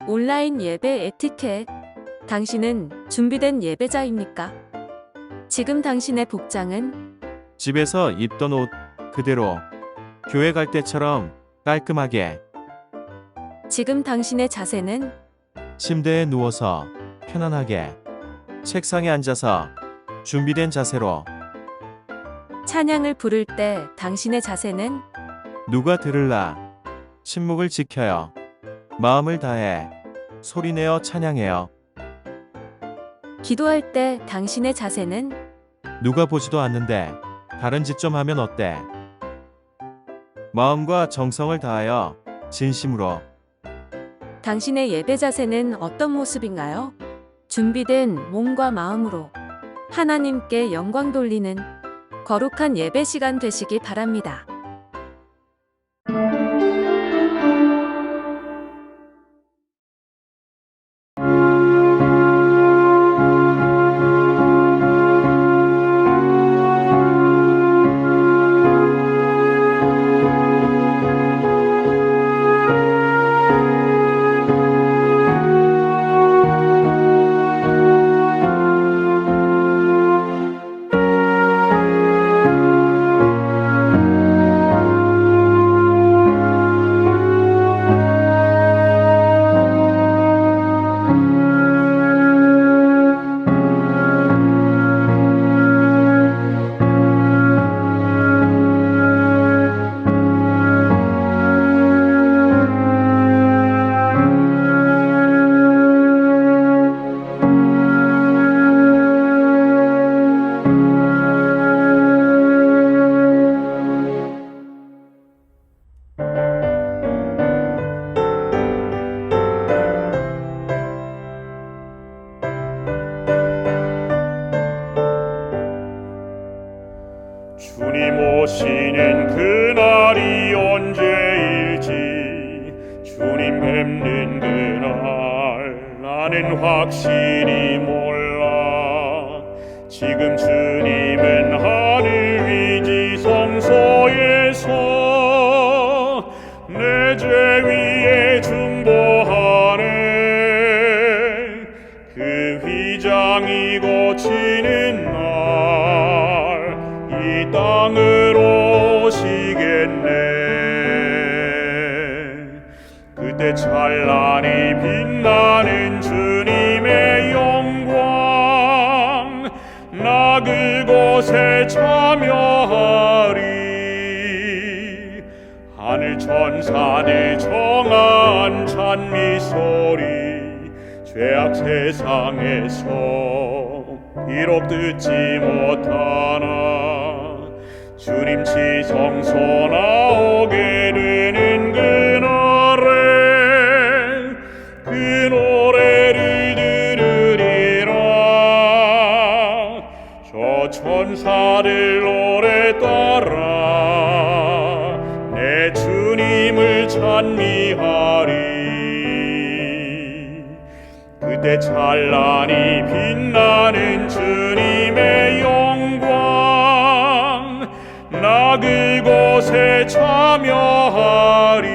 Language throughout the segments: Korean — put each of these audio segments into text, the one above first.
온라인 예배 에티켓. 당신은 준비된 예배자입니까? 지금 당신의 복장은 집에서 입던 옷 그대로 교회 갈 때처럼 깔끔하게 지금 당신의 자세는 침대에 누워서 편안하게 책상에 앉아서 준비된 자세로 찬양을 부를 때 당신의 자세는 누가 들을라 침묵을 지켜요. 마음을 다해 소리내어 찬양해요. 기도할 때 당신의 자세는 누가 보지도 않는데 다른 짓 좀 하면 어때? 마음과 정성을 다하여 진심으로 당신의 예배 자세는 어떤 모습인가요? 준비된 몸과 마음으로 하나님께 영광 돌리는 거룩한 예배 시간 되시기 바랍니다. 주님 오시는 그날이 언제일지 주님 뵙는 그날 나는 확실히 몰라. 지금 주님은 하늘 위 지성소에서 내 죄 위에 중보하네. 그 휘장이 고치는 날 이 땅으로 오시겠네. 그때 찬란히 빛나는 주님의 영광 나 그곳에 참여하리. 하늘 천사들 정한 찬미 소리 죄악 세상에서 비록 듣지 못하나 주님 지성소 나오게 되는 그날에 그 노래를 들으리라. 저 천사들 노래 따라 내 주님을 찬미하리. 그때 찬란히 빛나는 주님의 영광 나 그곳에 참여하리.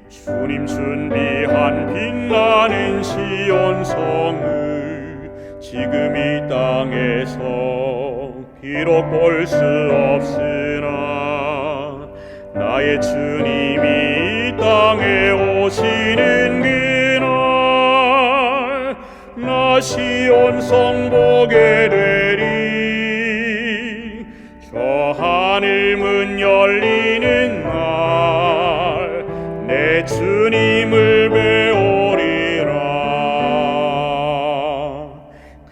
주님 준비한 빛나는 시온성을 지금 이 땅에서 비록 볼 수 없으나 나의 주님이 이 땅에 오시는 그날 나 시온성 보게 되리. 저 하늘 문 열리는 날 내 주님을 배우리라.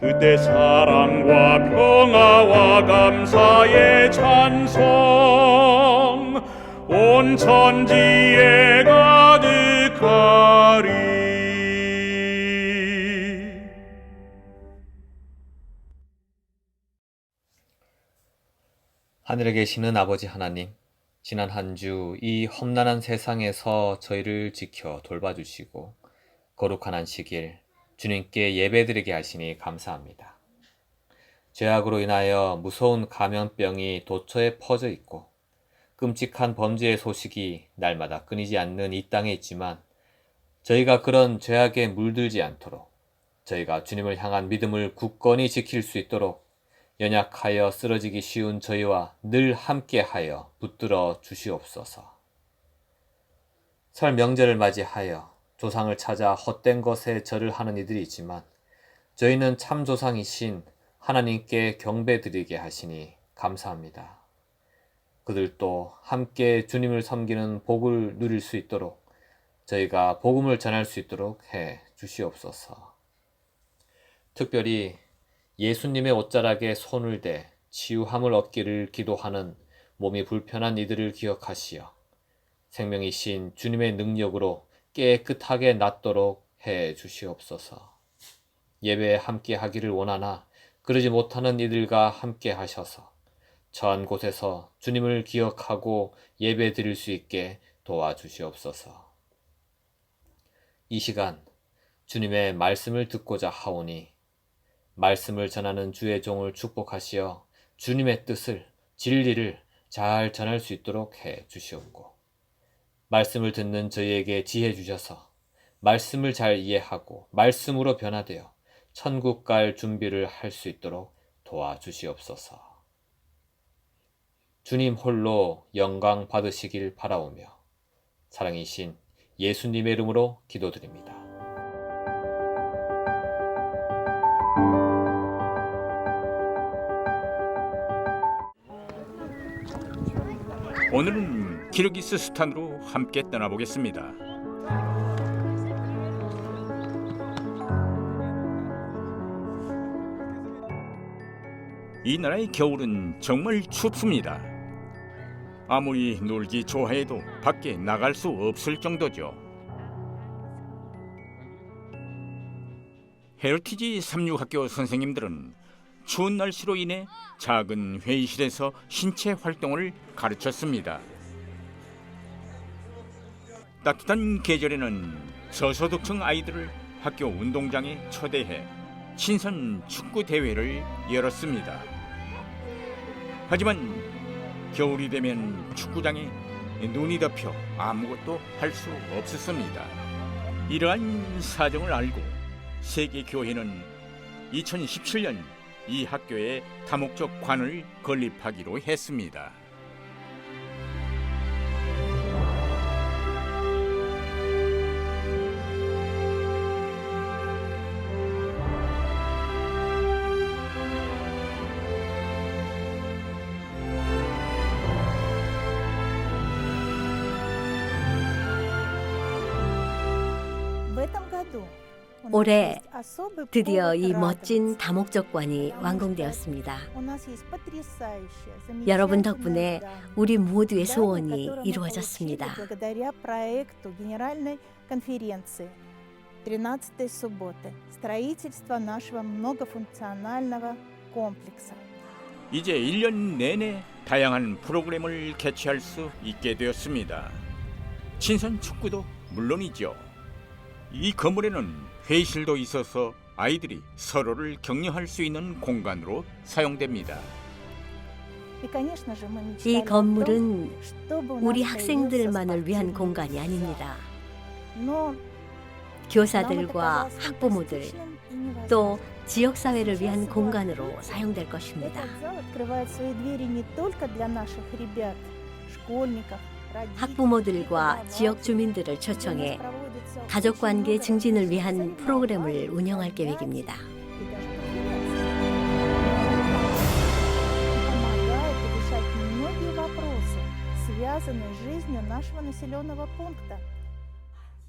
그때 사랑과 평화와 감사의 찬송 온 천지에 가득하리. 하늘에 계시는 아버지 하나님, 지난 한 주 이 험난한 세상에서 저희를 지켜 돌봐주시고 거룩한 안식일 주님께 예배드리게 하시니 감사합니다. 죄악으로 인하여 무서운 감염병이 도처에 퍼져 있고 끔찍한 범죄의 소식이 날마다 끊이지 않는 이 땅에 있지만 저희가 그런 죄악에 물들지 않도록 저희가 주님을 향한 믿음을 굳건히 지킬 수 있도록 연약하여 쓰러지기 쉬운 저희와 늘 함께하여 붙들어 주시옵소서. 설 명절을 맞이하여 조상을 찾아 헛된 것에 절을 하는 이들이 있지만 저희는 참 조상이신 하나님께 경배드리게 하시니 감사합니다. 그들도 함께 주님을 섬기는 복을 누릴 수 있도록 저희가 복음을 전할 수 있도록 해 주시옵소서. 특별히 예수님의 옷자락에 손을 대 치유함을 얻기를 기도하는 몸이 불편한 이들을 기억하시어 생명이신 주님의 능력으로 깨끗하게 낫도록 해 주시옵소서. 예배에 함께 하기를 원하나 그러지 못하는 이들과 함께 하셔서 처한 곳에서 주님을 기억하고 예배 드릴 수 있게 도와주시옵소서. 이 시간 주님의 말씀을 듣고자 하오니 말씀을 전하는 주의 종을 축복하시어 주님의 뜻을, 진리를 잘 전할 수 있도록 해 주시옵고 말씀을 듣는 저희에게 지혜 주셔서 말씀을 잘 이해하고 말씀으로 변화되어 천국 갈 준비를 할 수 있도록 도와주시옵소서. 주님 홀로 영광 받으시길 바라오며 사랑이신 예수님의 이름으로 기도드립니다. 오늘은 키르기스스탄으로 함께 떠나보겠습니다. 이 나라의 겨울은 정말 춥습니다. 아무리 놀기 좋아해도 밖에 나갈 수 없을 정도죠. 헤리티지 삼육학교 선생님들은 추운 날씨로 인해 작은 회의실에서 신체 활동을 가르쳤습니다. 따뜻한 계절에는 저소득층 아이들을 학교 운동장에 초대해 친선 축구 대회를 열었습니다. 하지만 겨울이 되면 축구장에 눈이 덮여 아무것도 할 수 없었습니다. 이러한 사정을 알고 세계교회는 2017년 이 학교에 다목적 관을 건립하기로 했습니다. 올해 드디어 이 멋진 다목적관이 완공되었습니다. 여러분 덕분에 우리 모두의 소원이 이루어졌습니다. 이제 1년 내내 다양한 프로그램을 개최할 수 있게 되었습니다. 친선 축구도 물론이죠. 이 건물에는 회의실도 있어서 아이들이 서로를 격려할 수 있는 공간으로 사용됩니다. 이 건물은 우리 학생들만을 위한 공간이 아닙니다. 교사들과 학부모들, 또 지역사회를 위한 공간으로 사용될 것입니다. 학부모들과 지역 주민들을 초청해 가족관계 증진을 위한 프로그램을 운영할 계획입니다.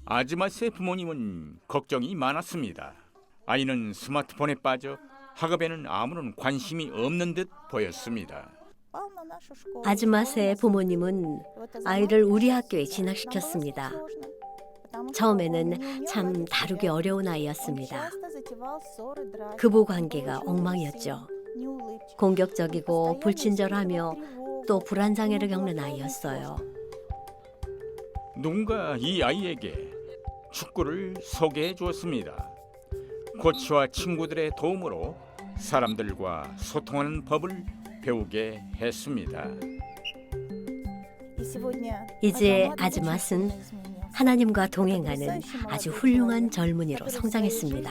아즈마스의 부모님은 걱정이 많았습니다. 아이는 스마트폰에 빠져 학업에는 아무런 관심이 없는 듯 보였습니다. 아즈마스의 부모님은 아이를 우리 학교에 진학시켰습니다. 처음에는 참 다루기 어려운 아이였습니다. 부부 관계가 엉망이었죠. 공격적이고 불친절하며 또 불안장애를 겪는 아이였어요. 누군가 이 아이에게 축구를 소개해 주었습니다. 코치와 친구들의 도움으로 사람들과 소통하는 법을 배우게 했습니다. 이제 아즈맛은 하나님과 동행하는 아주 훌륭한 젊은이로 성장했습니다.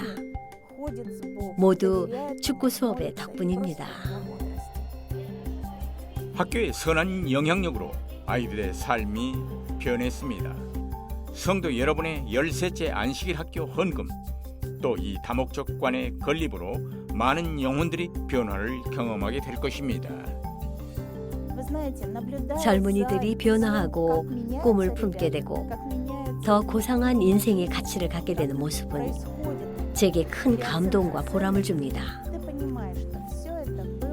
모두 축구 수업의 덕분입니다. 학교의 선한 영향력으로 아이들의 삶이 변했습니다. 성도 여러분의 13째 안식일 학교 헌금, 또 이 다목적관의 건립으로 많은 영혼들이 변화를 경험하게 될 것입니다. 젊은이들이 변화하고 꿈을 품게 되고 더 고상한 인생의 가치를 갖게 되는 모습은 제게 큰 감동과 보람을 줍니다.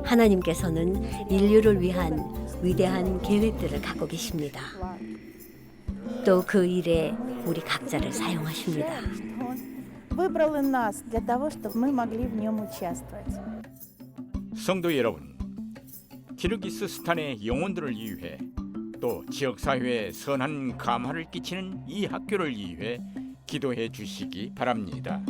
하나님께서는 인류를 위한 위대한 계획들을 갖고 계십니다. 또 그 일에 우리 각자를 사용하십니다. Выбрал нас для того, чтобы мы могли в нем участвовать. 성도 여러분, 키르기스스탄의 영혼들을 위해 또 지역사회에 선한 감화를 끼치는 이 학교를 위해 기도해 주시기 바랍니다.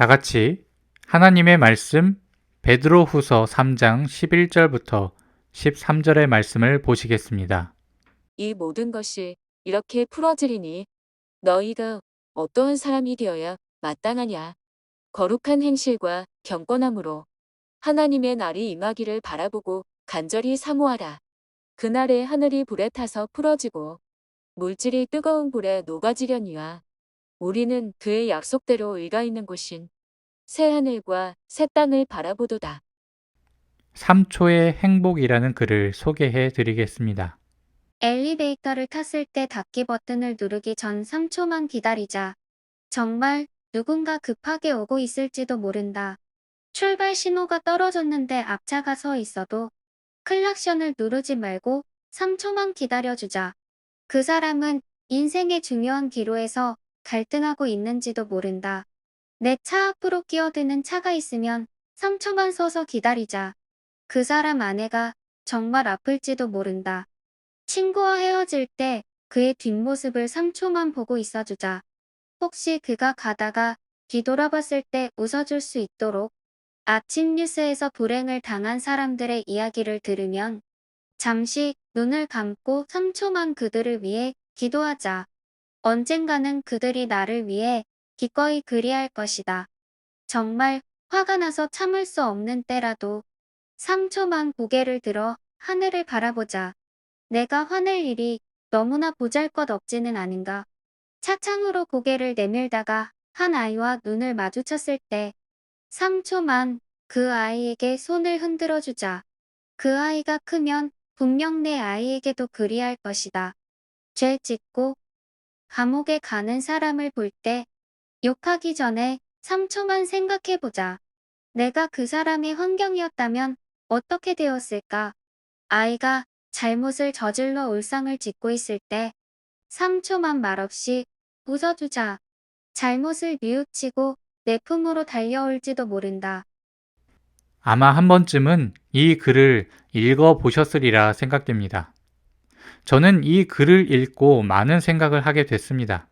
다 같이 하나님의 말씀 베드로후서 3장 11절부터 13절의 말씀을 보시겠습니다. 이 모든 것이 이렇게 풀어지리니 너희가 어떠한 사람이 되어야 마땅하냐. 거룩한 행실과 경건함으로 하나님의 날이 임하기를 바라보고 간절히 사모하라. 그날에 하늘이 불에 타서 풀어지고 물질이 뜨거운 불에 녹아지려니와 우리는 그의 약속대로 의가 있는 곳인 새 하늘과 새 땅을 바라보도다. 3초의 행복이라는 글을 소개해 드리겠습니다. 엘리베이터를 탔을 때 닫기 버튼을 누르기 전 3초만 기다리자. 정말 누군가 급하게 오고 있을지도 모른다. 출발 신호가 떨어졌는데 앞차가 서 있어도 클락션을 누르지 말고 3초만 기다려주자. 그 사람은 인생의 중요한 기로에서 갈등하고 있는지도 모른다. 내 차 앞으로 끼어드는 차가 있으면 3초만 서서 기다리자. 그 사람 아내가 정말 아플지도 모른다. 친구와 헤어질 때 그의 뒷모습을 3초만 보고 있어주자. 혹시 그가 가다가 뒤돌아봤을 때 웃어줄 수 있도록 아침 뉴스에서 불행을 당한 사람들의 이야기를 들으면 잠시 눈을 감고 3초만 그들을 위해 기도하자. 언젠가는 그들이 나를 위해 기꺼이 그리할 것이다. 정말 화가 나서 참을 수 없는 때라도 3초만 고개를 들어 하늘을 바라보자. 내가 화낼 일이 너무나 보잘것없지는 않은가. 차창으로 고개를 내밀다가 한 아이와 눈을 마주쳤을 때 3초만 그 아이에게 손을 흔들어 주자. 그 아이가 크면 분명 내 아이에게도 그리할 것이다. 죄 짓고 감옥에 가는 사람을 볼 때 욕하기 전에 3초만 생각해보자. 내가 그 사람의 환경이었다면 어떻게 되었을까? 아이가 잘못을 저질러 울상을 짓고 있을 때 3초만 말없이 웃어주자. 잘못을 뉘우치고 내 품으로 달려올지도 모른다. 아마 한 번쯤은 이 글을 읽어보셨으리라 생각됩니다. 저는 이 글을 읽고 많은 생각을 하게 됐습니다.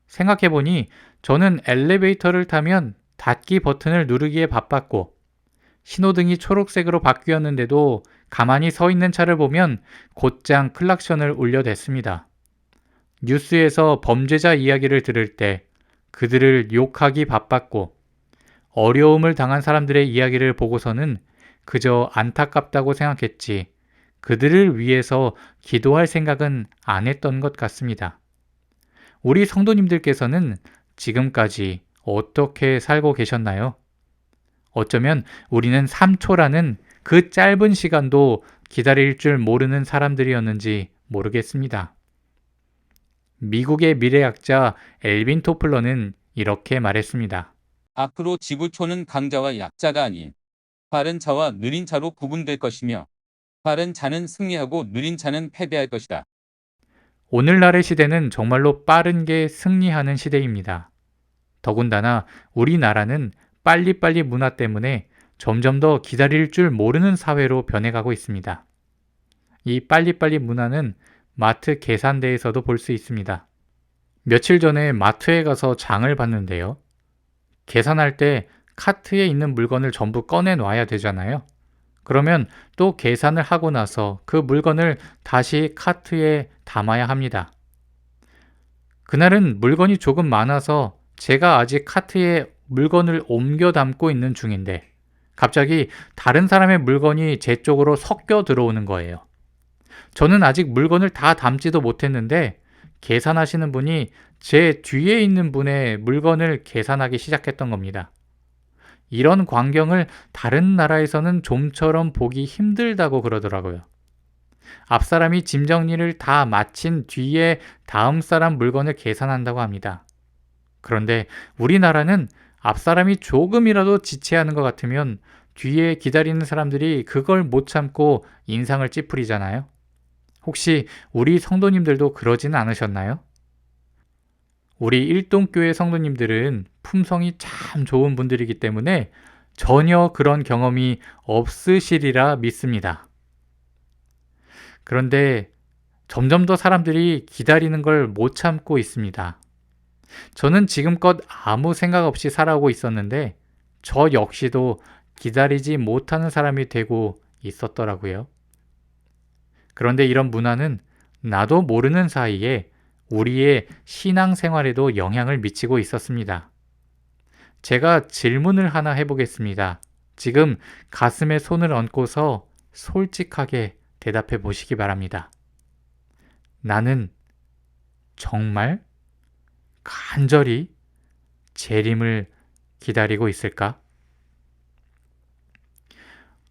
생각해보니 저는 엘리베이터를 타면 닫기 버튼을 누르기에 바빴고 신호등이 초록색으로 바뀌었는데도 가만히 서 있는 차를 보면 곧장 클락션을 울려댔습니다. 뉴스에서 범죄자 이야기를 들을 때 그들을 욕하기 바빴고 어려움을 당한 사람들의 이야기를 보고서는 그저 안타깝다고 생각했지 그들을 위해서 기도할 생각은 안 했던 것 같습니다. 우리 성도님들께서는 지금까지 어떻게 살고 계셨나요? 어쩌면 우리는 3초라는 그 짧은 시간도 기다릴 줄 모르는 사람들이었는지 모르겠습니다. 미국의 미래학자 엘빈 토플러는 이렇게 말했습니다. 앞으로 지구촌은 강자와 약자가 아닌 빠른 차와 느린 차로 구분될 것이며 빠른 차는 승리하고 느린 차는 패배할 것이다. 오늘날의 시대는 정말로 빠른 게 승리하는 시대입니다. 더군다나 우리나라는 빨리빨리 문화 때문에 점점 더 기다릴 줄 모르는 사회로 변해가고 있습니다. 이 빨리빨리 문화는 마트 계산대에서도 볼 수 있습니다. 며칠 전에 마트에 가서 장을 봤는데요. 계산할 때 카트에 있는 물건을 전부 꺼내 놔야 되잖아요. 그러면 또 계산을 하고 나서 그 물건을 다시 카트에 담아야 합니다. 그날은 물건이 조금 많아서 제가 아직 카트에 물건을 옮겨 담고 있는 중인데 갑자기 다른 사람의 물건이 제 쪽으로 섞여 들어오는 거예요. 저는 아직 물건을 다 담지도 못했는데 계산하시는 분이 제 뒤에 있는 분의 물건을 계산하기 시작했던 겁니다. 이런 광경을 다른 나라에서는 좀처럼 보기 힘들다고 그러더라고요. 앞 사람이 짐 정리를 다 마친 뒤에 다음 사람 물건을 계산한다고 합니다. 그런데 우리나라는 앞 사람이 조금이라도 지체하는 것 같으면 뒤에 기다리는 사람들이 그걸 못 참고 인상을 찌푸리잖아요. 혹시 우리 성도님들도 그러지는 않으셨나요? 우리 일동교회 성도님들은 품성이 참 좋은 분들이기 때문에 전혀 그런 경험이 없으시리라 믿습니다. 그런데 점점 더 사람들이 기다리는 걸 못 참고 있습니다. 저는 지금껏 아무 생각 없이 살아오고 있었는데 저 역시도 기다리지 못하는 사람이 되고 있었더라고요. 그런데 이런 문화는 나도 모르는 사이에 우리의 신앙생활에도 영향을 미치고 있었습니다. 제가 질문을 하나 해보겠습니다. 지금 가슴에 손을 얹고서 솔직하게 대답해 보시기 바랍니다. 나는 정말 간절히 재림을 기다리고 있을까?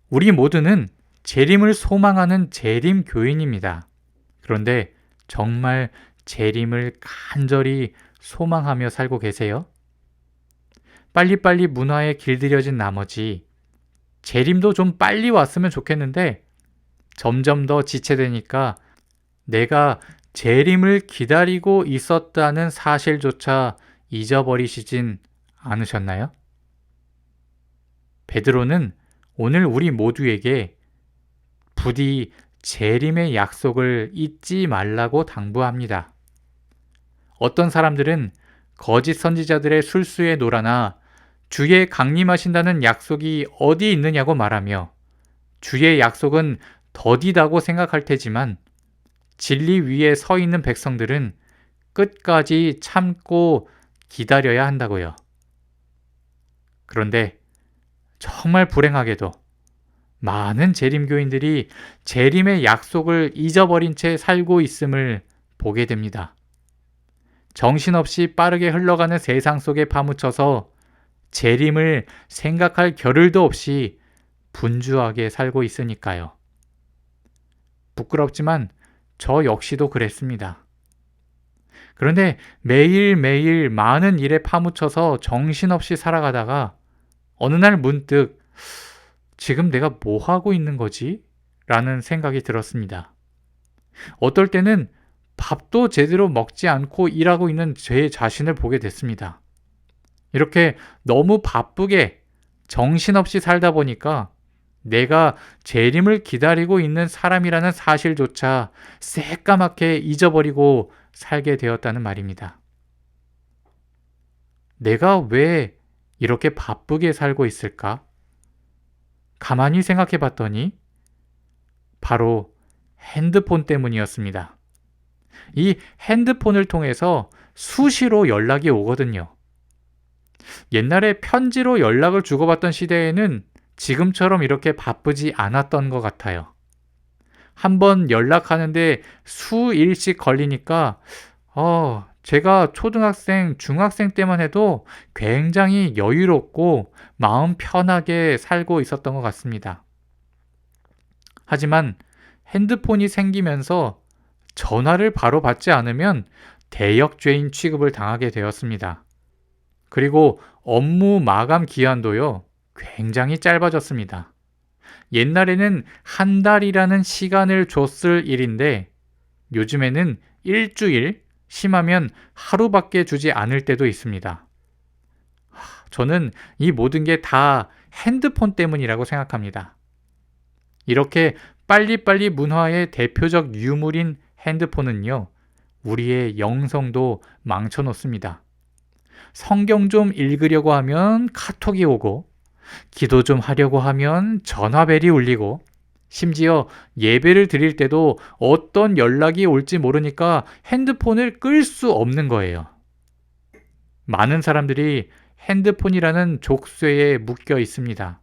우리 모두는 재림을 소망하는 재림 교인입니다. 그런데 정말 재림을 간절히 소망하며 살고 계세요? 빨리빨리 문화에 길들여진 나머지 재림도 좀 빨리 왔으면 좋겠는데 점점 더 지체되니까 내가 재림을 기다리고 있었다는 사실조차 잊어버리시진 않으셨나요? 베드로는 오늘 우리 모두에게 부디 재림의 약속을 잊지 말라고 당부합니다. 어떤 사람들은 거짓 선지자들의 술수에 놀아나 주의 강림하신다는 약속이 어디 있느냐고 말하며 주의 약속은 더디다고 생각할 테지만 진리 위에 서 있는 백성들은 끝까지 참고 기다려야 한다고요. 그런데 정말 불행하게도 많은 재림교인들이 재림의 약속을 잊어버린 채 살고 있음을 보게 됩니다. 정신없이 빠르게 흘러가는 세상 속에 파묻혀서 재림을 생각할 겨를도 없이 분주하게 살고 있으니까요. 부끄럽지만 저 역시도 그랬습니다. 그런데 매일매일 많은 일에 파묻혀서 정신없이 살아가다가 어느 날 문득 지금 내가 뭐 하고 있는 거지? 라는 생각이 들었습니다. 어떨 때는 밥도 제대로 먹지 않고 일하고 있는 제 자신을 보게 됐습니다. 이렇게 너무 바쁘게 정신없이 살다 보니까 내가 재림을 기다리고 있는 사람이라는 사실조차 새까맣게 잊어버리고 살게 되었다는 말입니다. 내가 왜 이렇게 바쁘게 살고 있을까? 가만히 생각해 봤더니 바로 핸드폰 때문이었습니다. 이 핸드폰을 통해서 수시로 연락이 오거든요. 옛날에 편지로 연락을 주고받던 시대에는 지금처럼 이렇게 바쁘지 않았던 것 같아요. 한번 연락하는데 수일씩 걸리니까 제가 초등학생, 중학생 때만 해도 굉장히 여유롭고 마음 편하게 살고 있었던 것 같습니다. 하지만 핸드폰이 생기면서 전화를 바로 받지 않으면 대역죄인 취급을 당하게 되었습니다. 그리고 업무 마감 기한도요, 굉장히 짧아졌습니다. 옛날에는 한 달이라는 시간을 줬을 일인데 요즘에는 일주일, 심하면 하루밖에 주지 않을 때도 있습니다. 저는 이 모든 게 다 핸드폰 때문이라고 생각합니다. 이렇게 빨리빨리 문화의 대표적 유물인 핸드폰은요, 우리의 영성도 망쳐놓습니다. 성경 좀 읽으려고 하면 카톡이 오고, 기도 좀 하려고 하면 전화벨이 울리고, 심지어 예배를 드릴 때도 어떤 연락이 올지 모르니까 핸드폰을 끌 수 없는 거예요. 많은 사람들이 핸드폰이라는 족쇄에 묶여 있습니다.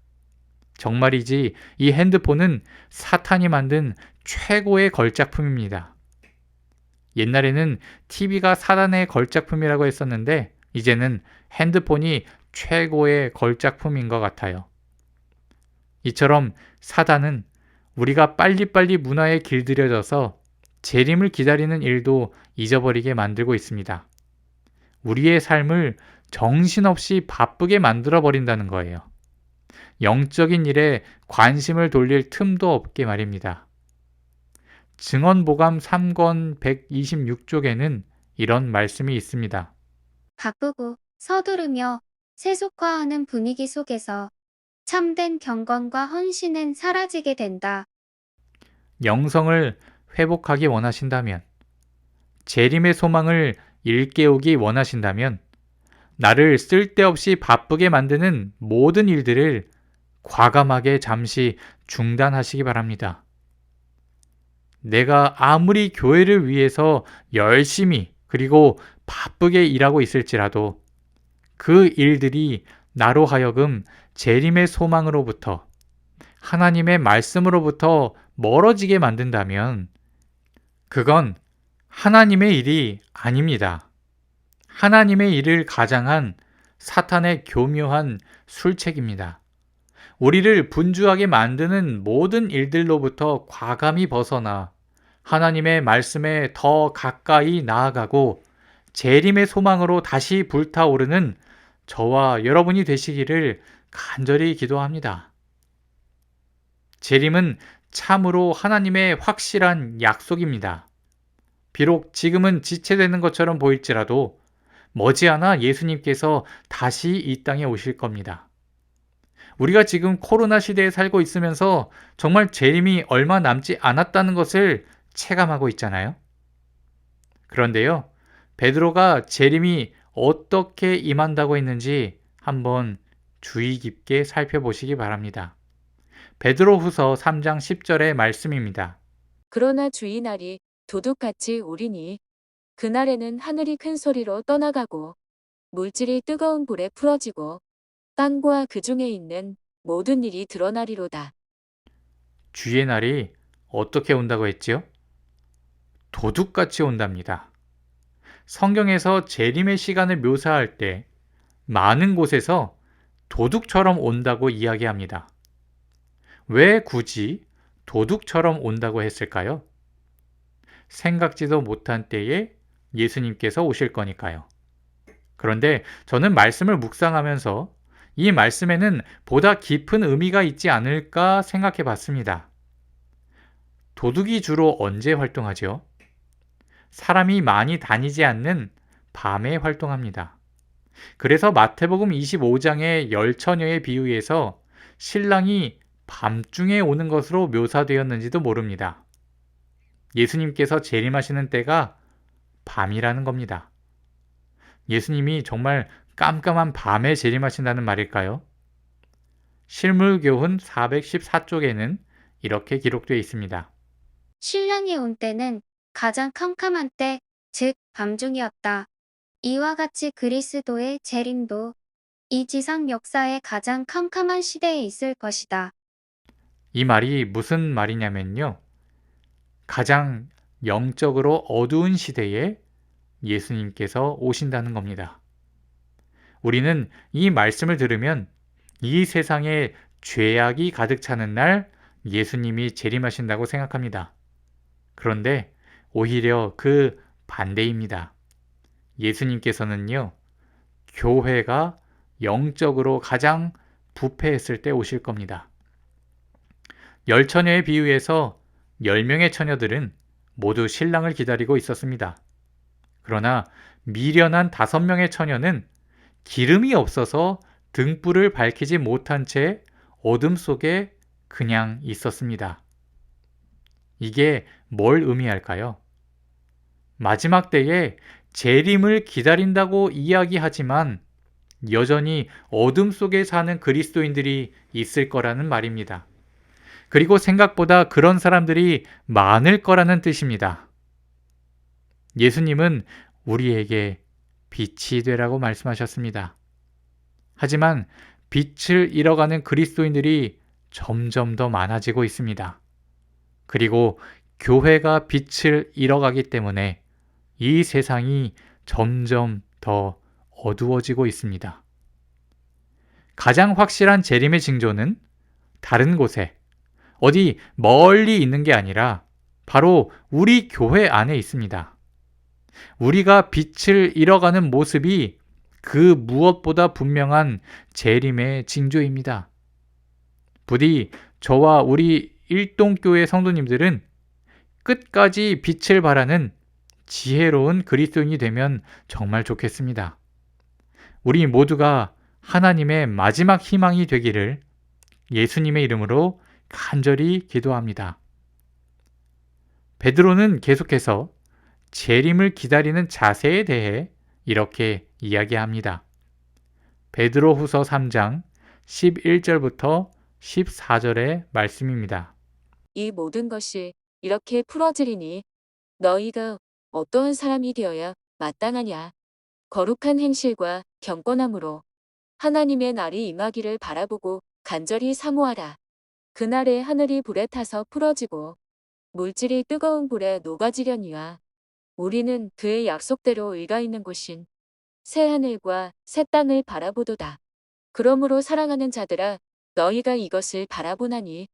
정말이지 이 핸드폰은 사탄이 만든 최고의 걸작품입니다. 옛날에는 TV가 사단의 걸작품이라고 했었는데 이제는 핸드폰이 최고의 걸작품인 것 같아요. 이처럼 사단은 우리가 빨리빨리 문화에 길들여져서 재림을 기다리는 일도 잊어버리게 만들고 있습니다. 우리의 삶을 정신없이 바쁘게 만들어버린다는 거예요. 영적인 일에 관심을 돌릴 틈도 없게 말입니다. 증언보감 3권 126쪽에는 이런 말씀이 있습니다. 바쁘고 서두르며 세속화하는 분위기 속에서 참된 경건과 헌신은 사라지게 된다. 영성을 회복하기 원하신다면, 재림의 소망을 일깨우기 원하신다면 나를 쓸데없이 바쁘게 만드는 모든 일들을 과감하게 잠시 중단하시기 바랍니다. 내가 아무리 교회를 위해서 열심히 그리고 바쁘게 일하고 있을지라도 그 일들이 나로 하여금 재림의 소망으로부터 하나님의 말씀으로부터 멀어지게 만든다면 그건 하나님의 일이 아닙니다. 하나님의 일을 가장한 사탄의 교묘한 술책입니다. 우리를 분주하게 만드는 모든 일들로부터 과감히 벗어나 하나님의 말씀에 더 가까이 나아가고 재림의 소망으로 다시 불타오르는 저와 여러분이 되시기를 간절히 기도합니다. 재림은 참으로 하나님의 확실한 약속입니다. 비록 지금은 지체되는 것처럼 보일지라도 머지않아 예수님께서 다시 이 땅에 오실 겁니다. 우리가 지금 코로나 시대에 살고 있으면서 정말 재림이 얼마 남지 않았다는 것을 체감하고 있잖아요. 그런데요, 베드로가 재림이 어떻게 임한다고 했는지 한번 주의 깊게 살펴보시기 바랍니다. 베드로후서 3장 10절의 말씀입니다. 그러나 주의 날이 도둑같이 오리니 그날에는 하늘이 큰 소리로 떠나가고 물질이 뜨거운 불에 풀어지고 땅과 그 중에 있는 모든 일이 드러나리로다. 주의 날이 어떻게 온다고 했지요? 도둑같이 온답니다. 성경에서 재림의 시간을 묘사할 때 많은 곳에서 도둑처럼 온다고 이야기합니다. 왜 굳이 도둑처럼 온다고 했을까요? 생각지도 못한 때에 예수님께서 오실 거니까요. 그런데 저는 말씀을 묵상하면서 이 말씀에는 보다 깊은 의미가 있지 않을까 생각해 봤습니다. 도둑이 주로 언제 활동하죠? 사람이 많이 다니지 않는 밤에 활동합니다. 그래서 마태복음 25장의 열처녀의 비유에서 신랑이 밤중에 오는 것으로 묘사되었는지도 모릅니다. 예수님께서 재림하시는 때가 밤이라는 겁니다. 예수님이 정말 깜깜한 밤에 재림하신다는 말일까요? 실물교훈 414쪽에는 이렇게 기록되어 있습니다. 신랑이 온 때는 가장 캄캄한 때, 즉 밤중이었다. 이와 같이 그리스도의 재림도 이 지상 역사의 가장 캄캄한 시대에 있을 것이다. 이 말이 무슨 말이냐면요. 가장 영적으로 어두운 시대에 예수님께서 오신다는 겁니다. 우리는 이 말씀을 들으면 이 세상에 죄악이 가득 차는 날 예수님이 재림하신다고 생각합니다. 그런데 오히려 그 반대입니다. 예수님께서는요, 교회가 영적으로 가장 부패했을 때 오실 겁니다. 10처녀의 비유에서 10명의 처녀들은 모두 신랑을 기다리고 있었습니다. 그러나 미련한 5명의 처녀는 기름이 없어서 등불을 밝히지 못한 채 어둠 속에 그냥 있었습니다. 이게 뭘 의미할까요? 마지막 때에 재림을 기다린다고 이야기하지만 여전히 어둠 속에 사는 그리스도인들이 있을 거라는 말입니다. 그리고 생각보다 그런 사람들이 많을 거라는 뜻입니다. 예수님은 우리에게 빛이 되라고 말씀하셨습니다. 하지만 빛을 잃어가는 그리스도인들이 점점 더 많아지고 있습니다. 그리고 교회가 빛을 잃어가기 때문에 이 세상이 점점 더 어두워지고 있습니다. 가장 확실한 재림의 징조는 다른 곳에 어디 멀리 있는 게 아니라 바로 우리 교회 안에 있습니다. 우리가 빛을 잃어가는 모습이 그 무엇보다 분명한 재림의 징조입니다. 부디 저와 우리 일동교회 성도님들은 끝까지 빛을 발하는 지혜로운 그리스도인이 되면 정말 좋겠습니다. 우리 모두가 하나님의 마지막 희망이 되기를 예수님의 이름으로 간절히 기도합니다. 베드로는 계속해서 재림을 기다리는 자세에 대해 이렇게 이야기합니다. 베드로후서 3장 11절부터 14절의 말씀입니다. 이 모든 것이 이렇게 풀어지리니 너희가 어떠한 사람이 되어야 마땅하냐. 거룩한 행실과 경건함으로 하나님의 날이 임하기를 바라보고 간절히 사모하라. 그날에 하늘이 불에 타서 풀어지고 물질이 뜨거운 불에 녹아지려니와 우리는 그의 약속대로 의가 있는 곳인 새 하늘과 새 땅을 바라보도다. 그러므로 사랑하는 자들아 너희가 이것을 바라보나니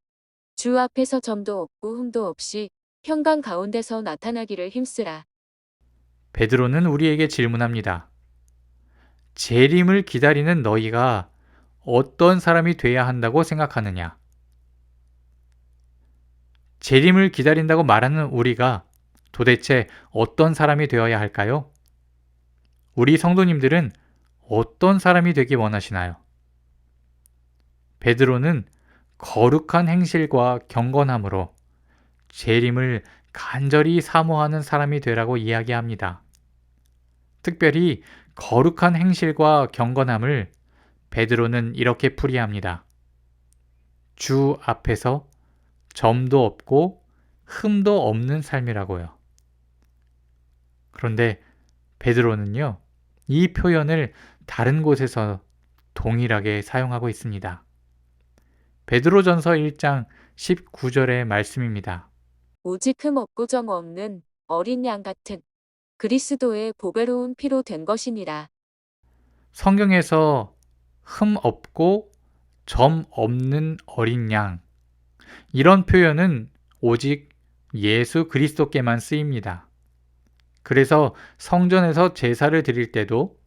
주 앞에서 점도 없고 흠도 없이 평강 가운데서 나타나기를 힘쓰라. 베드로는 우리에게 질문합니다. 재림을 기다리는 너희가 어떤 사람이 돼야 한다고 생각하느냐? 재림을 기다린다고 말하는 우리가 도대체 어떤 사람이 되어야 할까요? 우리 성도님들은 어떤 사람이 되기 원하시나요? 베드로는 거룩한 행실과 경건함으로 재림을 간절히 사모하는 사람이 되라고 이야기합니다. 특별히 거룩한 행실과 경건함을 베드로는 이렇게 풀이합니다. 주 앞에서 점도 없고 흠도 없는 삶이라고요. 그런데 베드로는요, 이 표현을 다른 곳에서 동일하게 사용하고 있습니다. 베드로전서 1장 19절의 말씀입니다. 오직 흠 없고 점 없는 어린 양 같은 그리스도의 보배로운 피로 된 것이니라. 성경에서 흠 없고 점 없는 어린 양, 이런 표현은 오직 예수 그리스도께만 쓰입니다. 그래서 성전에서 제사를 드릴 때도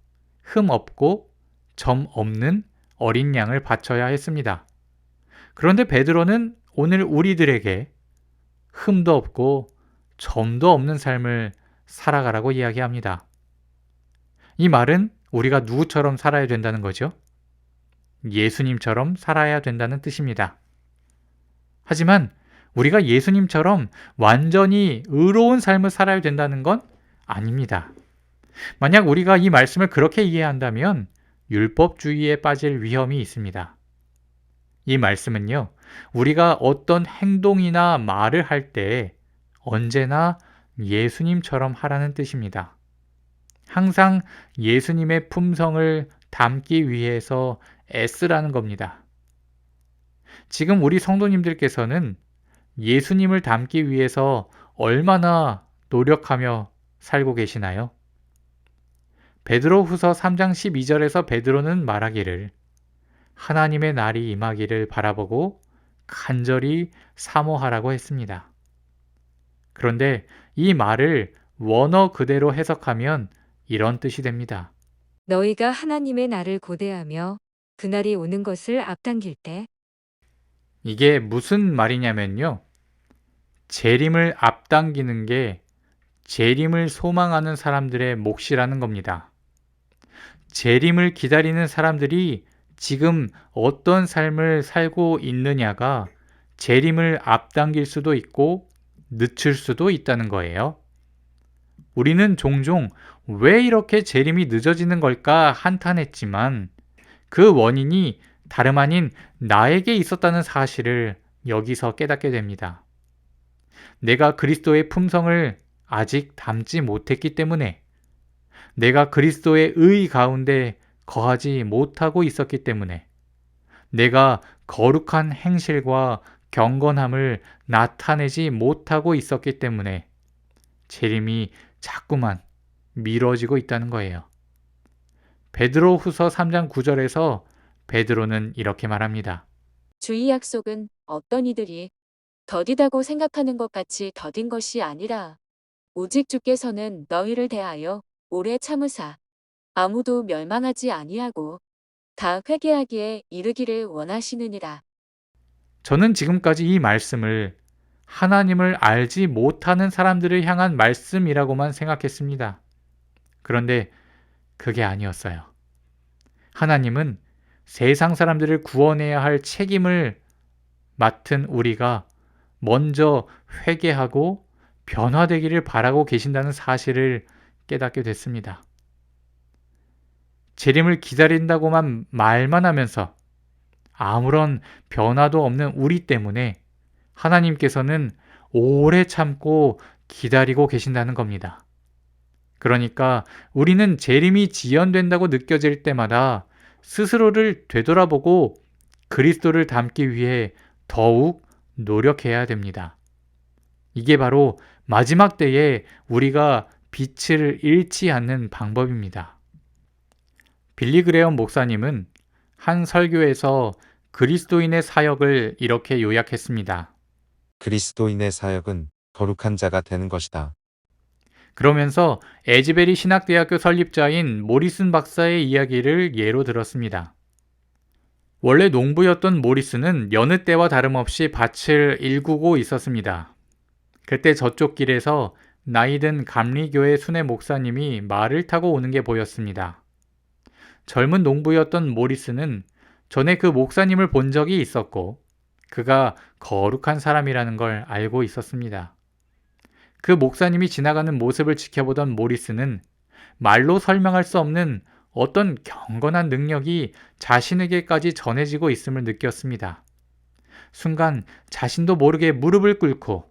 흠 없고 점 없는 어린 양을 바쳐야 했습니다. 그런데 베드로는 오늘 우리들에게 흠도 없고 점도 없는 삶을 살아가라고 이야기합니다. 이 말은 우리가 누구처럼 살아야 된다는 거죠? 예수님처럼 살아야 된다는 뜻입니다. 하지만 우리가 예수님처럼 완전히 의로운 삶을 살아야 된다는 건 아닙니다. 만약 우리가 이 말씀을 그렇게 이해한다면 율법주의에 빠질 위험이 있습니다. 이 말씀은요, 우리가 어떤 행동이나 말을 할 때 언제나 예수님처럼 하라는 뜻입니다. 항상 예수님의 품성을 담기 위해서 애쓰라는 겁니다. 지금 우리 성도님들께서는 예수님을 닮기 위해서 얼마나 노력하며 살고 계시나요? 베드로후서 3장 12절에서 베드로는 말하기를 하나님의 날이 임하기를 바라보고 간절히 사모하라고 했습니다. 그런데 이 말을 원어 그대로 해석하면 이런 뜻이 됩니다. 너희가 하나님의 날을 고대하며 그날이 오는 것을 앞당길 때 이게 무슨 말이냐면요. 재림을 앞당기는 게 재림을 소망하는 사람들의 몫이라는 겁니다. 재림을 기다리는 사람들이 지금 어떤 삶을 살고 있느냐가 재림을 앞당길 수도 있고 늦출 수도 있다는 거예요. 우리는 종종 왜 이렇게 재림이 늦어지는 걸까 한탄했지만 그 원인이 다름 아닌 나에게 있었다는 사실을 여기서 깨닫게 됩니다. 내가 그리스도의 품성을 아직 담지 못했기 때문에, 내가 그리스도의 의 가운데 거하지 못하고 있었기 때문에, 내가 거룩한 행실과 경건함을 나타내지 못하고 있었기 때문에 재림이 자꾸만 미뤄지고 있다는 거예요. 베드로후서 3장 9절에서 베드로는 이렇게 말합니다. 주의 약속은 어떤 이들이 더디다고 생각하는 것 같이 더딘 것이 아니라 오직 주께서는 너희를 대하여 오래 참으사 아무도 멸망하지 아니하고 다 회개하기에 이르기를 원하시느니라. 저는 지금까지 이 말씀을 하나님을 알지 못하는 사람들을 향한 말씀이라고만 생각했습니다. 그런데 그게 아니었어요. 하나님은 세상 사람들을 구원해야 할 책임을 맡은 우리가 먼저 회개하고 변화되기를 바라고 계신다는 사실을 깨닫게 됐습니다. 재림을 기다린다고만 말만 하면서 아무런 변화도 없는 우리 때문에 하나님께서는 오래 참고 기다리고 계신다는 겁니다. 그러니까 우리는 재림이 지연된다고 느껴질 때마다 스스로를 되돌아보고 그리스도를 닮기 위해 더욱 노력해야 됩니다. 이게 바로 마지막 때에 우리가 빛을 잃지 않는 방법입니다. 빌리 그레엄 목사님은 한 설교에서 그리스도인의 사역을 이렇게 요약했습니다. 그리스도인의 사역은 거룩한 자가 되는 것이다. 그러면서 에즈베리 신학대학교 설립자인 모리슨 박사의 이야기를 예로 들었습니다. 원래 농부였던 모리슨은 여느 때와 다름없이 밭을 일구고 있었습니다. 그때 저쪽 길에서 나이든 감리교회 순회 목사님이 말을 타고 오는 게 보였습니다. 젊은 농부였던 모리슨은 전에 그 목사님을 본 적이 있었고 그가 거룩한 사람이라는 걸 알고 있었습니다. 그 목사님이 지나가는 모습을 지켜보던 모리슨은 말로 설명할 수 없는 어떤 경건한 능력이 자신에게까지 전해지고 있음을 느꼈습니다. 순간 자신도 모르게 무릎을 꿇고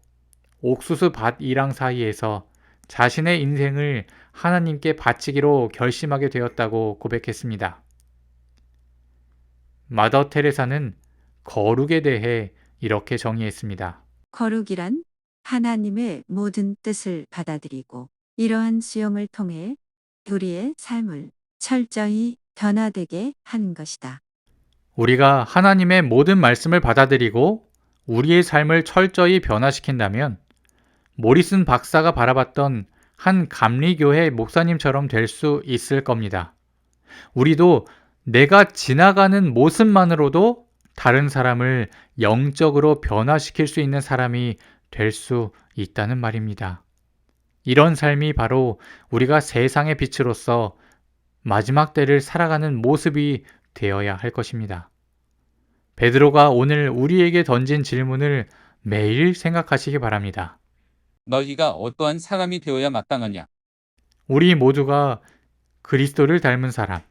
옥수수 밭 이랑 사이에서 자신의 인생을 하나님께 바치기로 결심하게 되었다고 고백했습니다. 마더 테레사는 거룩에 대해 이렇게 정의했습니다. 거룩이란 하나님의 모든 뜻을 받아들이고 이러한 수용을 통해 우리의 삶을 철저히 변화되게 하는 것이다. 우리가 하나님의 모든 말씀을 받아들이고 우리의 삶을 철저히 변화시킨다면 모리슨 박사가 바라봤던 한 감리교회 목사님처럼 될 수 있을 겁니다. 우리도 내가 지나가는 모습만으로도 다른 사람을 영적으로 변화시킬 수 있는 사람이 될 수 있다는 말입니다. 이런 삶이 바로 우리가 세상의 빛으로서 마지막 때를 살아가는 모습이 되어야 할 것입니다. 베드로가 오늘 우리에게 던진 질문을 매일 생각하시기 바랍니다. 너희가 어떠한 사람이 되어야 마땅하냐? 우리 모두가 그리스도를 닮은 사람,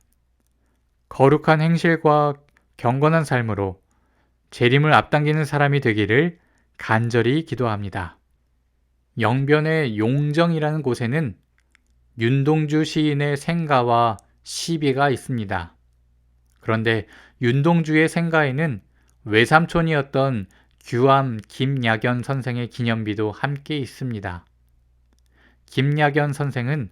거룩한 행실과 경건한 삶으로 재림을 앞당기는 사람이 되기를 간절히 기도합니다. 영변의 용정이라는 곳에는 윤동주 시인의 생가와 시비가 있습니다. 그런데 윤동주의 생가에는 외삼촌이었던 규암 김야견 선생의 기념비도 함께 있습니다. 김야견 선생은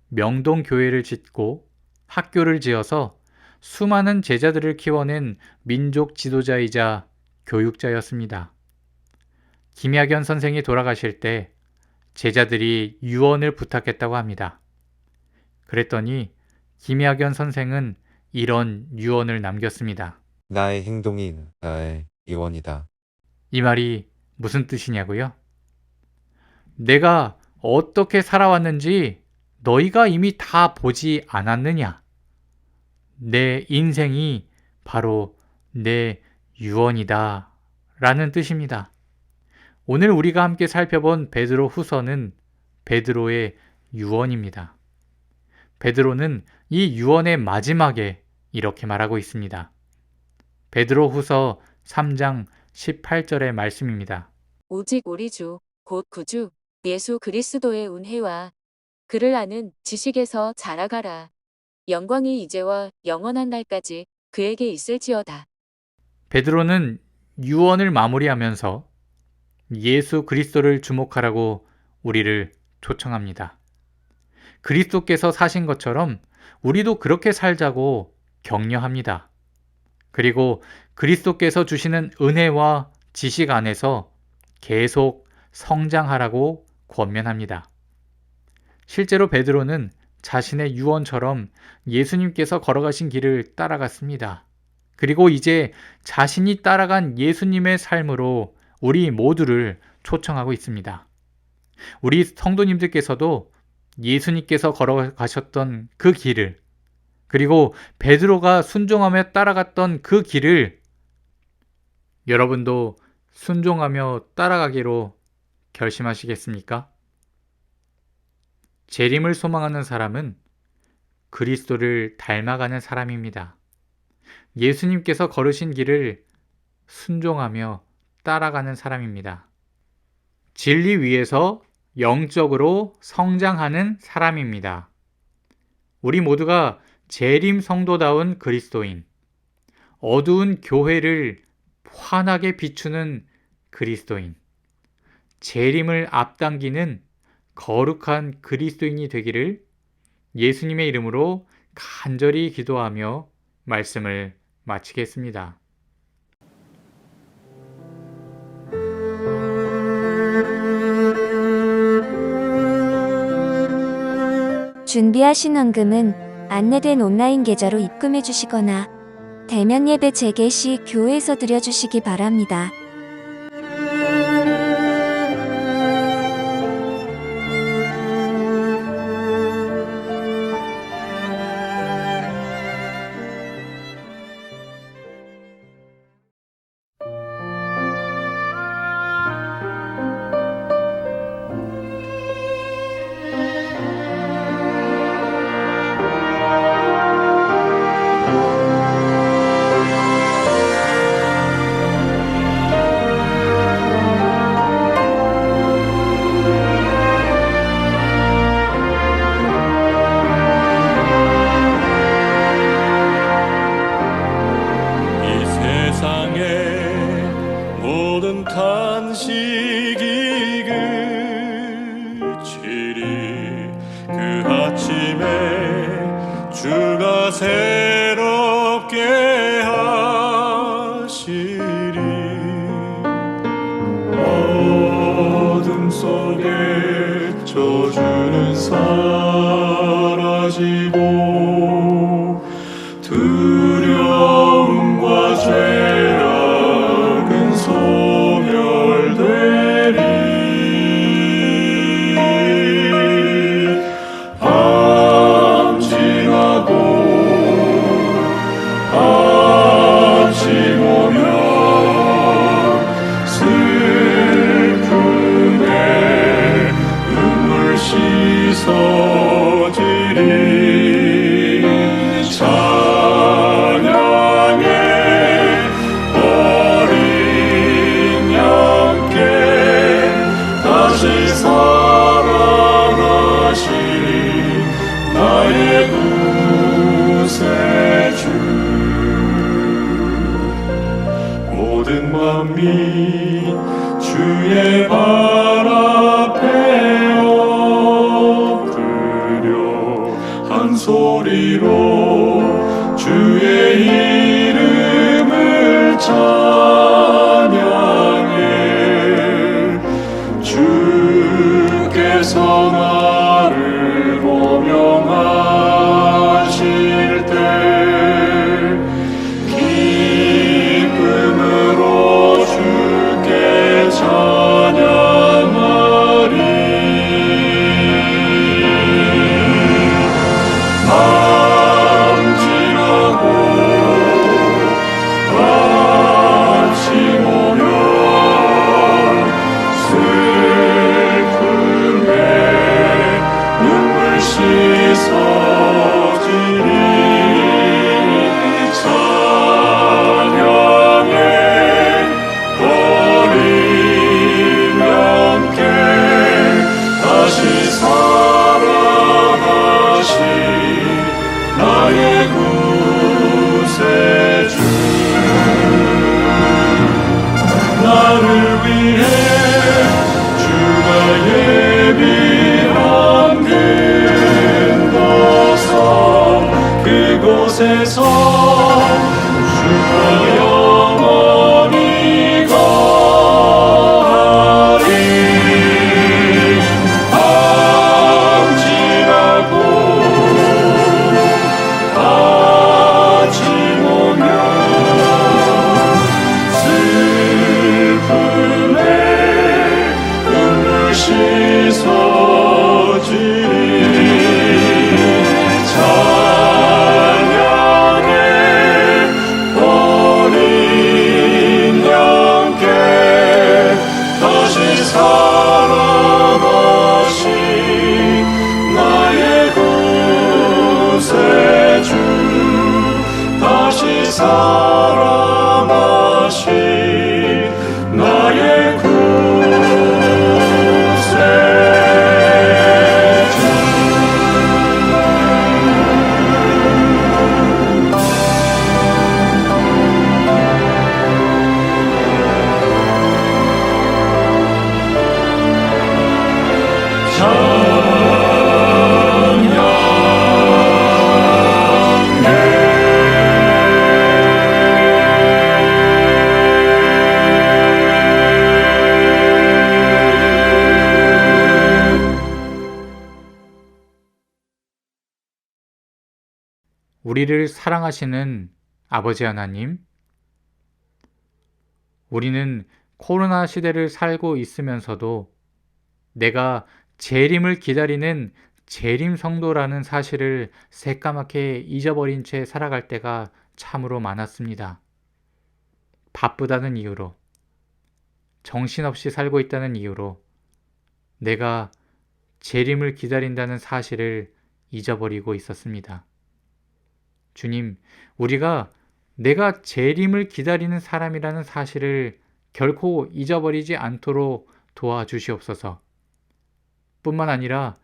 명동교회를 짓고 학교를 지어서 수많은 제자들을 키워낸 민족 지도자이자 교육자였습니다. 김야견 선생이 돌아가실 때 제자들이 유언을 부탁했다고 합니다. 그랬더니 김야견 선생은 이런 유언을 남겼습니다. 나의 행동이 나의 유언이다. 이 말이 무슨 뜻이냐고요? 내가 어떻게 살아왔는지 너희가 이미 다 보지 않았느냐? 내 인생이 바로 내 유언이다 라는 뜻입니다. 오늘 우리가 함께 살펴본 베드로 후서는 베드로의 유언입니다. 베드로는 이 유언의 마지막에 이렇게 말하고 있습니다. 베드로 후서 3장 18절의 말씀입니다. 오직 우리 주, 곧 구주, 예수 그리스도의 은혜와 그를 아는 지식에서 자라가라. 영광이 이제와 영원한 날까지 그에게 있을지어다. 베드로는 유언을 마무리하면서 예수 그리스도를 주목하라고 우리를 초청합니다. 그리스도께서 사신 것처럼 우리도 그렇게 살자고 격려합니다. 그리고 그리스도께서 주시는 은혜와 지식 안에서 계속 성장하라고 권면합니다. 실제로 베드로는 자신의 유언처럼 예수님께서 걸어가신 길을 따라갔습니다. 그리고 이제 자신이 따라간 예수님의 삶으로 우리 모두를 초청하고 있습니다. 우리 성도님들께서도 예수님께서 걸어가셨던 그 길을, 그리고 베드로가 순종하며 따라갔던 그 길을 여러분도 순종하며 따라가기로 결심하시겠습니까? 재림을 소망하는 사람은 그리스도를 닮아가는 사람입니다. 예수님께서 걸으신 길을 순종하며 따라가는 사람입니다. 진리 위에서 영적으로 성장하는 사람입니다. 우리 모두가 재림 성도다운 그리스도인, 어두운 교회를 환하게 비추는 그리스도인, 재림을 앞당기는 거룩한 그리스도인이 되기를 예수님의 이름으로 간절히 기도하며 말씀을 마치겠습니다. 준비하신 헌금은 안내된 온라인 계좌로 입금해 주시거나 대면 예배 재개 시 교회에서 드려주시기 바랍니다. 새롭게 하시리. 어둠 속에 저주는 사라지고 두려움과 죄악은 소멸되리. 씻어지리. 찬양의 어린 양께 다시 살아나시리. 나의 구세주. 모든 만민 주의 발 앞에 한 소리로 주의 이름을 찬양해. 주께서 나를 호명하실 때 기쁨으로 주께 찬양하리. 나를 위해 주가 예비한 금 덕성 그곳에서 주가 영원히 거하리. 밤 지나고 아침 오면 씻어지리. 찬양의 우리를 사랑하시는 아버지 하나님, 우리는 코로나 시대를 살고 있으면서도 내가 재림을 기다리는 재림 성도라는 사실을 새까맣게 잊어버린 채 살아갈 때가 참으로 많았습니다. 바쁘다는 이유로, 정신없이 살고 있다는 이유로 내가 재림을 기다린다는 사실을 잊어버리고 있었습니다. 주님, 우리가 내가 재림을 기다리는 사람이라는 사실을 결코 잊어버리지 않도록 도와주시옵소서. 뿐만 아니라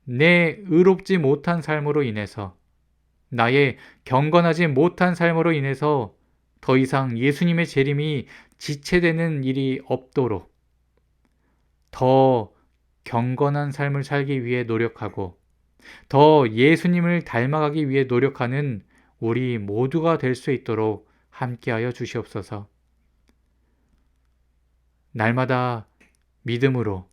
내 의롭지 못한 삶으로 인해서, 나의 경건하지 못한 삶으로 인해서 더 이상 예수님의 재림이 지체되는 일이 없도록 더 경건한 삶을 살기 위해 노력하고 더 예수님을 닮아가기 위해 노력하는 우리 모두가 될 수 있도록 함께하여 주시옵소서. 날마다 믿음으로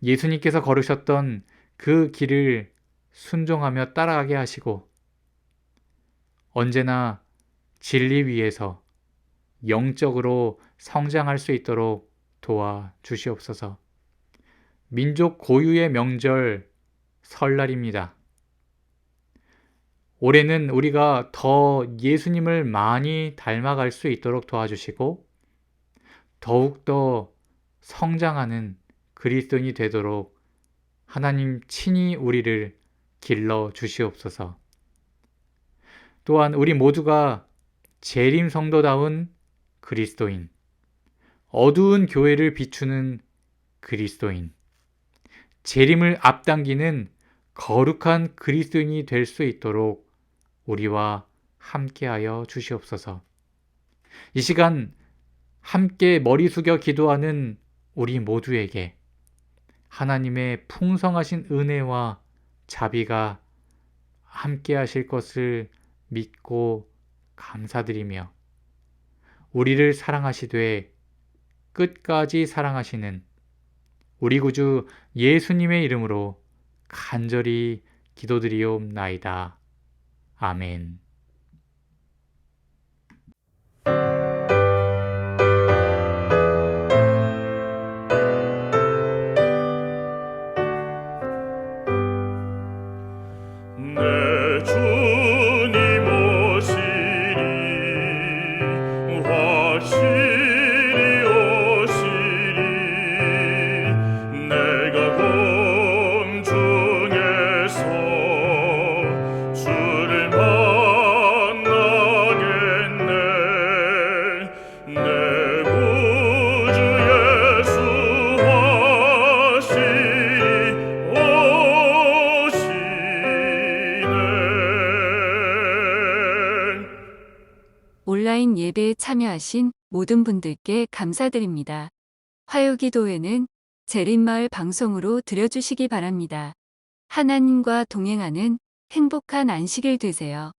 예수님께서 걸으셨던 그 길을 순종하며 따라가게 하시고 언제나 진리 위에서 영적으로 성장할 수 있도록 도와주시옵소서. 민족 고유의 명절 설날입니다. 올해는 우리가 더 예수님을 많이 닮아갈 수 있도록 도와주시고 더욱더 성장하는 그리스도인이 되도록 하나님 친히 우리를 길러 주시옵소서. 또한 우리 모두가 재림 성도다운 그리스도인, 어두운 교회를 비추는 그리스도인, 재림을 앞당기는 거룩한 그리스도인이 될 수 있도록 우리와 함께하여 주시옵소서. 이 시간 함께 머리 숙여 기도하는 우리 모두에게 하나님의 풍성하신 은혜와 자비가 함께하실 것을 믿고 감사드리며 우리를 사랑하시되 끝까지 사랑하시는 우리 구주 예수님의 이름으로 간절히 기도드리옵나이다. 아멘. 내 주님 오시리 확실히 오시리 내가 공중에서 주를 만나겠네 내 구주 예수 온라인 예배에 참여하신 모든 분들께 감사드립니다. 화요기도회는 재림마을 방송으로 드려주시기 바랍니다. 하나님과 동행하는 행복한 안식일 되세요.